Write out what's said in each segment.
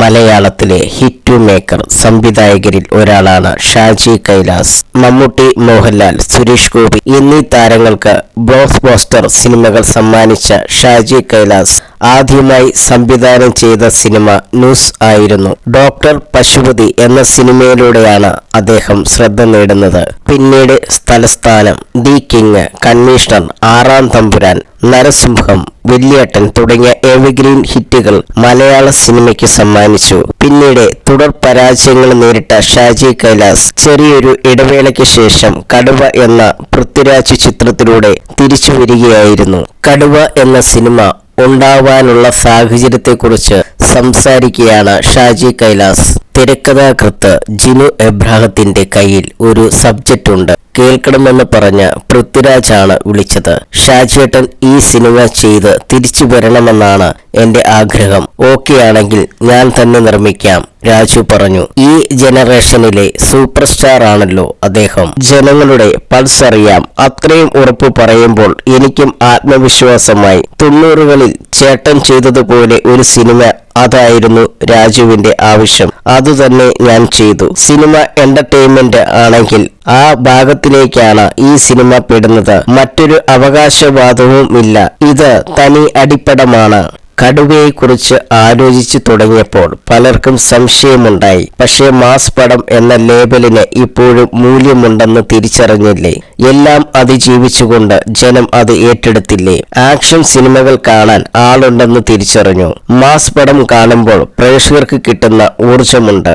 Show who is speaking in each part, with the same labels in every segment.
Speaker 1: മലയാളത്തിലെ hit maker സംവിധായകരിൽ ഒരാളാണ് ഷാജി കൈലാസ്. മമ്മൂട്ടി, മോഹൻലാൽ, സുരേഷ് ഗോപി എന്നീ താരങ്ങൾക്ക് ബ്ലോക്ക് ബസ്റ്റർ സിനിമകൾ സമ്മാനിച്ച ഷാജി കൈലാസ് ആദ്യമായി സംവിധാനം ചെയ്ത സിനിമ ന്യൂസ് ആയിരുന്നു. ഡോക്ടർ പശുപതി എന്ന സിനിമയിലൂടെയാണ് അദ്ദേഹം ശ്രദ്ധ നേടുന്നത്. പിന്നീട് തലസ്ഥാനം, ദി കിങ്, കമ്മീഷണർ, ആറാം തമ്പുരാൻ, നരസിംഹം, വല്യേട്ടൻ തുടങ്ങിയ എവർഗ്രീൻ ഹിറ്റുകൾ മലയാള സിനിമയ്ക്ക് സമ്മാനിച്ചു. പിന്നീട് തുടർ പരാജയങ്ങൾ നേരിട്ട ഷാജി കൈലാസ് ചെറിയൊരു ഇടവേളയ്ക്ക് ശേഷം കടുവ എന്ന പൃഥ്വിരാജ് ചിത്രത്തിലൂടെ തിരിച്ചു വരികയായിരുന്നു. കടുവ എന്ന സിനിമ ഉണ്ടാവാനുള്ള സാഹചര്യത്തെക്കുറിച്ച് സംസാരിക്കുകയാണ് ഷാജി കൈലാസ്. തിരക്കഥാകൃത്ത് ജിനു എബ്രാഹത്തിന്റെ കയ്യിൽ ഒരു സബ്ജക്റ്റ് ഉണ്ട്, കേൾക്കണമെന്ന് പറഞ്ഞ പൃഥ്വിരാജാണ് വിളിച്ചത്. ഷാജിയേട്ടൻ ഈ സിനിമ ചെയ്ത് തിരിച്ചു വരണമെന്നാണ് എന്റെ ആഗ്രഹം, ഓക്കെ ആണെങ്കിൽ ഞാൻ തന്നെ നിർമ്മിക്കാം, രാജു പറഞ്ഞു. ഈ ജനറേഷനിലെ സൂപ്പർ സ്റ്റാർ ആണല്ലോ അദ്ദേഹം. ജനങ്ങളുടെ പൾസ് അറിയാം. അത്രയും ഉറപ്പ് പറയുമ്പോൾ എനിക്കും ആത്മവിശ്വാസമായി. 90കളിൽ ചേട്ടൻ ചെയ്തതുപോലെ ഒരു സിനിമ, അതായിരുന്നു രാജുവിന്റെ ആവശ്യം. അതുതന്നെ ഞാൻ ചെയ്തു. സിനിമ എന്റർടൈൻമെന്റ് ആണെങ്കിൽ ആ ഭാഗത്തിലേക്കാണ് ഈ സിനിമ പെടുന്നത്. മറ്റൊരു അവകാശവാദവും ഇല്ല. ഇത് തനി അടിപ്പടമാണ്. കടുവയെക്കുറിച്ച് ആലോചിച്ചു തുടങ്ങിയപ്പോൾ പലർക്കും സംശയമുണ്ടായി. പക്ഷേ മാസ് പടം എന്ന ലേബലിന് ഇപ്പോഴും മൂല്യമുണ്ടെന്ന് തിരിച്ചറിഞ്ഞില്ലേ? എല്ലാം അതിജീവിച്ചുകൊണ്ട് ജനം അത് ഏറ്റെടുത്തില്ലേ? ആക്ഷൻ സിനിമകൾ കാണാൻ ആളുണ്ടെന്ന് തിരിച്ചറിഞ്ഞു. മാസ് പടം കാണുമ്പോൾ പ്രേക്ഷകർക്ക് കിട്ടുന്ന ഊർജമുണ്ട്.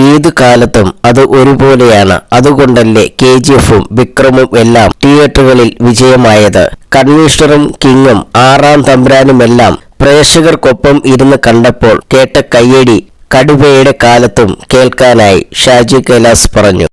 Speaker 1: ഏതു കാലത്തും അത് ഒരുപോലെയാണ്. അതുകൊണ്ടല്ലേ KGF-ഉം വിക്രമും എല്ലാം തിയേറ്ററുകളിൽ വിജയമായത്. കമ്മീഷണറും കിങ്ങും ആറാം തമ്പുരാനുമെല്ലാം പ്രേക്ഷകർക്കൊപ്പം ഇരുന്ന് കണ്ടപ്പോൾ കേട്ട കയ്യടി കടുവയുടെ കാലത്തും കേൾക്കാനായി, ഷാജി കൈലാസ് പറഞ്ഞു.